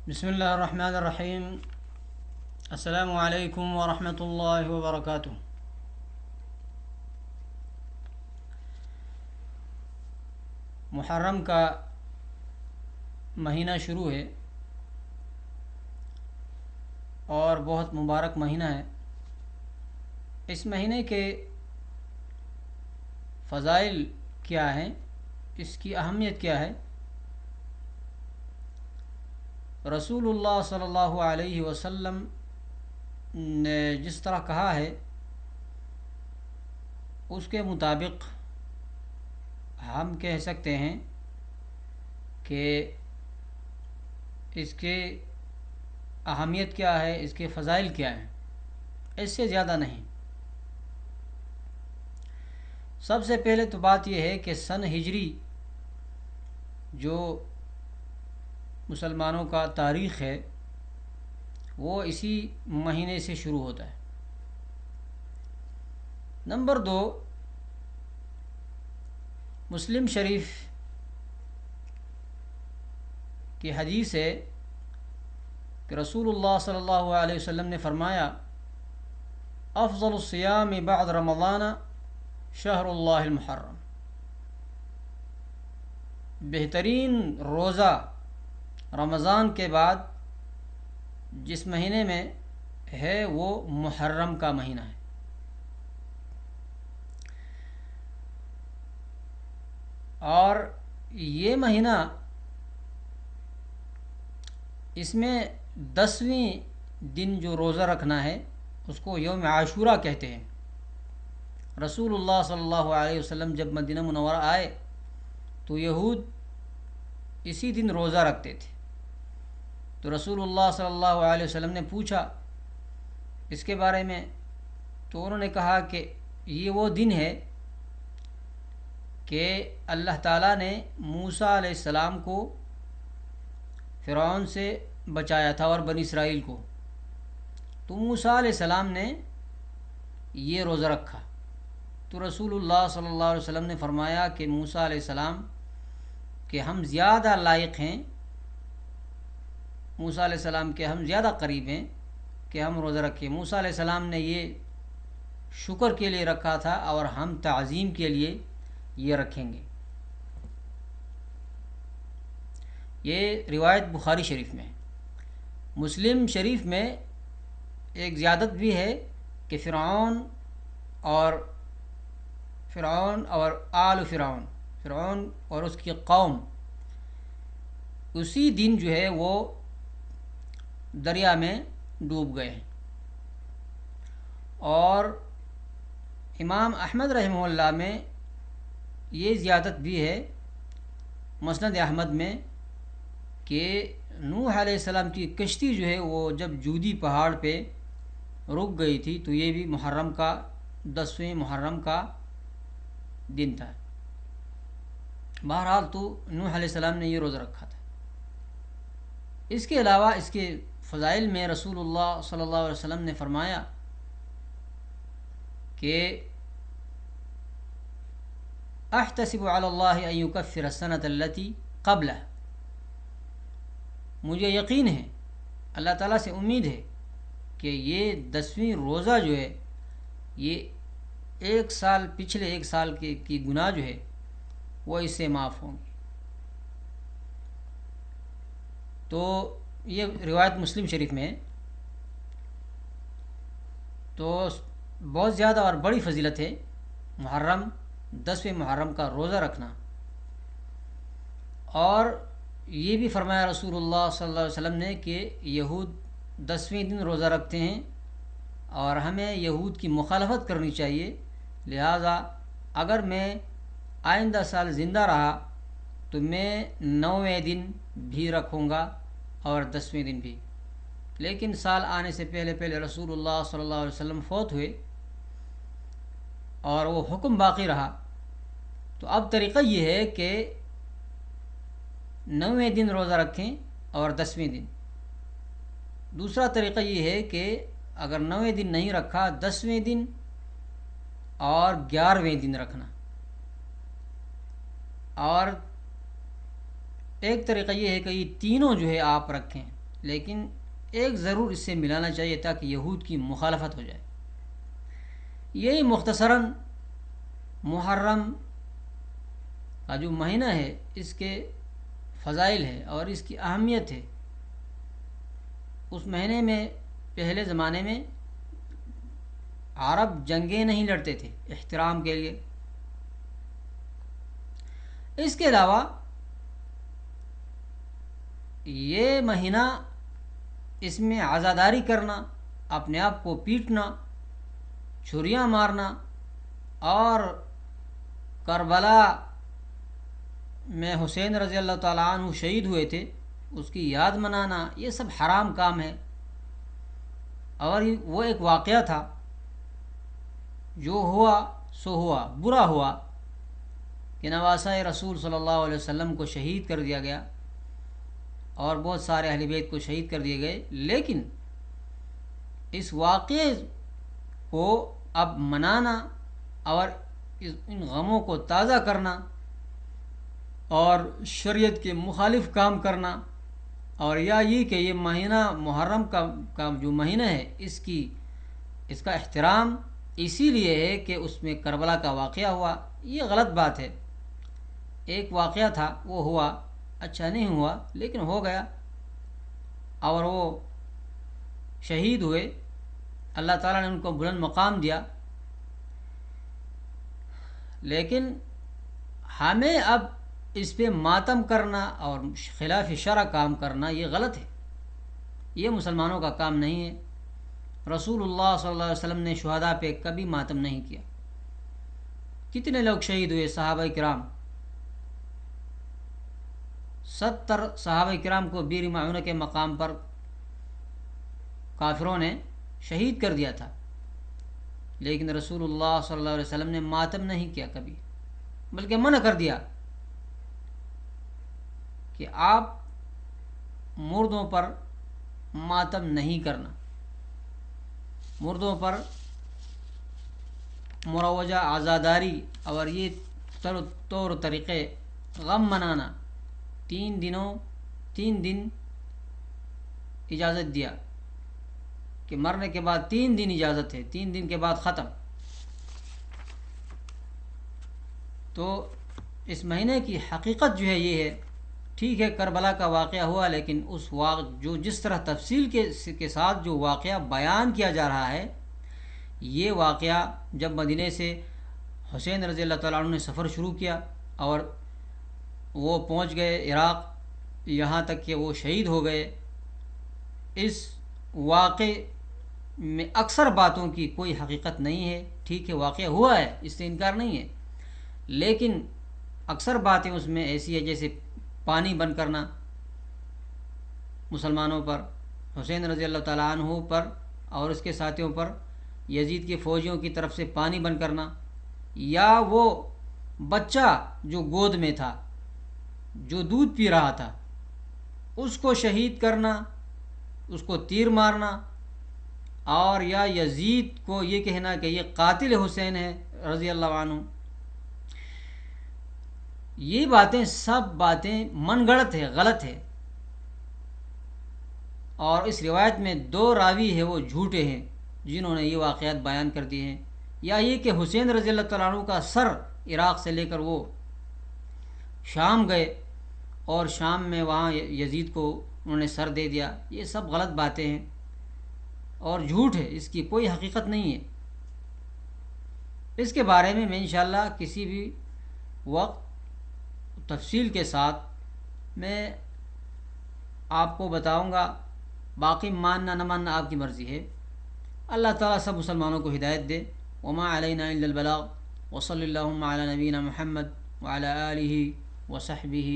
بسم اللہ الرحمن الرحیم۔ السلام علیکم ورحمۃ اللہ وبرکاتہ۔ محرم کا مہینہ شروع ہے اور بہت مبارک مہینہ ہے۔ اس مہینے کے فضائل کیا ہیں، اس کی اہمیت کیا ہے؟ رسول اللہ صلی اللہ علیہ وسلم نے جس طرح کہا ہے اس کے مطابق ہم کہہ سکتے ہیں کہ اس کے اہمیت کیا ہے، اس کے فضائل کیا ہیں، اس سے زیادہ نہیں۔ سب سے پہلے تو بات یہ ہے کہ سن ہجری جو مسلمانوں کا تاریخ ہے وہ اسی مہینے سے شروع ہوتا ہے۔ نمبر 2، مسلم شریف کی حدیث ہے کہ رسول اللہ صلی اللہ علیہ وسلم نے فرمایا، افضل الصیام بعد رمضان شہر اللہ المحرم، بہترین روزہ رمضان کے بعد جس مہینے میں ہے وہ محرم کا مہینہ ہے۔ اور یہ مہینہ، اس میں 10ویں دن جو روزہ رکھنا ہے اس کو یوم عاشورہ کہتے ہیں۔ رسول اللہ صلی اللہ علیہ وسلم جب مدینہ منورہ آئے تو یہود اسی دن روزہ رکھتے تھے، تو رسول اللہ صلی اللہ علیہ وسلم نے پوچھا اس کے بارے میں، تو انہوں نے کہا کہ یہ وہ دن ہے کہ اللہ تعالیٰ نے موسیٰ علیہ السلام کو فرعون سے بچایا تھا اور بنی اسرائیل کو، تو موسیٰ علیہ السلام نے یہ روزہ رکھا۔ تو رسول اللہ صلی اللہ علیہ وسلم نے فرمایا کہ موسیٰ علیہ السلام کہ ہم زیادہ لائق ہیں، موسیٰ علیہ السلام کے ہم زیادہ قریب ہیں کہ ہم روزہ رکھیں۔ موسیٰ علیہ السلام نے یہ شکر کے لیے رکھا تھا اور ہم تعظیم کے لیے یہ رکھیں گے۔ یہ روایت بخاری شریف میں ہے۔ مسلم شریف میں ایک زیادت بھی ہے کہ فرعون اور آل فرعون اور اس کی قوم اسی دن جو ہے وہ دریا میں ڈوب گئے ہیں۔ اور امام احمد رحمہ اللہ میں یہ زیادت بھی ہے مسند احمد میں کہ نوح علیہ السلام کی کشتی جو ہے وہ جب جودی پہاڑ پہ رک گئی تھی تو یہ بھی محرم کا 10ویں محرم کا دن تھا۔ بہرحال تو نوح علیہ السلام نے یہ روزہ رکھا تھا۔ اس کے علاوہ اس کے فضائل میں رسول اللہ صلی اللہ علیہ وسلم نے فرمایا کہ احتسب علی اللہ ان یکفر السنۃ التی قبلہ، مجھے یقین ہے، اللہ تعالیٰ سے امید ہے کہ یہ 10ویں روزہ جو ہے یہ پچھلے ایک سال کی گناہ جو ہے وہ اس سے معاف ہوں گی۔ تو یہ روایت مسلم شریف میں ہے۔ تو بہت زیادہ اور بڑی فضیلت ہے محرم 10ویں محرم کا روزہ رکھنا۔ اور یہ بھی فرمایا رسول اللہ صلی اللہ علیہ وسلم نے کہ یہود 10ویں دن روزہ رکھتے ہیں اور ہمیں یہود کی مخالفت کرنی چاہیے، لہذا اگر میں آئندہ سال زندہ رہا تو میں 9ویں دن بھی رکھوں گا اور 10ویں دن بھی۔ لیکن سال آنے سے پہلے رسول اللہ صلی اللہ علیہ وسلم فوت ہوئے اور وہ حکم باقی رہا، تو اب طریقہ یہ ہے کہ 9ویں دن روزہ رکھیں اور 10ویں دن۔ دوسرا طریقہ یہ ہے کہ اگر 9ویں دن نہیں رکھا، 10ویں دن اور 11ویں دن رکھنا۔ اور ایک طریقہ یہ ہے کہ یہ تینوں جو ہے آپ رکھیں، لیکن ایک ضرور اس سے ملانا چاہیے تاکہ یہود کی مخالفت ہو جائے۔ یہی مختصراً محرم کا جو مہینہ ہے اس کے فضائل ہے اور اس کی اہمیت ہے۔ اس مہینے میں پہلے زمانے میں عرب جنگیں نہیں لڑتے تھے احترام کے لیے۔ اس کے علاوہ یہ مہینہ، اس میں عزاداری کرنا، اپنے آپ کو پیٹنا، چھریاں مارنا اور کربلا میں حسین رضی اللہ تعالیٰ عنہ شہید ہوئے تھے اس کی یاد منانا، یہ سب حرام کام ہے۔ اور وہ ایک واقعہ تھا جو ہوا سو ہوا، برا ہوا کہ نواسہ رسول صلی اللہ علیہ وسلم کو شہید کر دیا گیا اور بہت سارے اہل بیت کو شہید کر دیے گئے، لیکن اس واقعے کو اب منانا اور ان غموں کو تازہ کرنا اور شریعت کے مخالف کام کرنا، اور یا یہ کہ یہ مہینہ محرم کا جو مہینہ ہے اس کا احترام اسی لیے ہے کہ اس میں کربلا کا واقعہ ہوا، یہ غلط بات ہے۔ ایک واقعہ تھا، وہ ہوا، اچھا نہیں ہوا لیکن ہو گیا اور وہ شہید ہوئے، اللہ تعالیٰ نے ان کو بلند مقام دیا۔ لیکن ہمیں اب اس پہ ماتم کرنا اور خلاف شرع کام کرنا یہ غلط ہے، یہ مسلمانوں کا کام نہیں ہے۔ رسول اللہ صلی اللہ علیہ وسلم نے شہداء پہ کبھی ماتم نہیں کیا۔ کتنے لوگ شہید ہوئے؟ صحابہ کرام، 70 صحابہ کرام کو بیر معونہ کے مقام پر کافروں نے شہید کر دیا تھا، لیکن رسول اللہ صلی اللہ علیہ وسلم نے ماتم نہیں کیا کبھی، بلکہ منع کر دیا کہ آپ مردوں پر ماتم نہیں کرنا، مردوں پر مروجہ عزاداری اور یہ طور طریقے غم منانا، 3 دن اجازت دیا کہ مرنے کے بعد 3 دن اجازت ہے، 3 دن کے بعد ختم۔ تو اس مہینے کی حقیقت جو ہے یہ ہے، ٹھیک ہے کربلا کا واقعہ ہوا، لیکن اس جس طرح تفصیل کے ساتھ جو واقعہ بیان کیا جا رہا ہے، یہ واقعہ جب مدینے سے حسین رضی اللہ تعالیٰ عنہ نے سفر شروع کیا اور وہ پہنچ گئے عراق، یہاں تک کہ وہ شہید ہو گئے، اس واقعے میں اکثر باتوں کی کوئی حقیقت نہیں ہے۔ ٹھیک ہے واقعہ ہوا ہے، اس سے انکار نہیں ہے، لیکن اکثر باتیں اس میں ایسی ہے جیسے پانی بند کرنا مسلمانوں پر، حسین رضی اللہ تعالیٰ عنہ پر اور اس کے ساتھیوں پر یزید کے فوجیوں کی طرف سے پانی بند کرنا، یا وہ بچہ جو گود میں تھا جو دودھ پی رہا تھا اس کو شہید کرنا، اس کو تیر مارنا، اور یا یزید کو یہ کہنا کہ یہ قاتل حسین ہے رضی اللہ عنہ، یہ باتیں سب باتیں من گڑت ہے، غلط ہے۔ اور اس روایت میں 2 راوی ہے وہ جھوٹے ہیں جنہوں نے یہ واقعات بیان کر دیے ہیں، یا یہ کہ حسین رضی اللہ تعالیٰ عنہ کا سر عراق سے لے کر وہ شام گئے اور شام میں وہاں یزید کو انہوں نے سر دے دیا، یہ سب غلط باتیں ہیں اور جھوٹ ہے، اس کی کوئی حقیقت نہیں ہے۔ اس کے بارے میں انشاءاللہ کسی بھی وقت تفصیل کے ساتھ میں آپ کو بتاؤں گا، باقی ماننا نہ ماننا آپ کی مرضی ہے۔ اللہ تعالیٰ سب مسلمانوں کو ہدایت دے۔ وما علینا الا البلاغ، وصلی اللہم علی نبینا محمد وعلی آلہ وصحبہ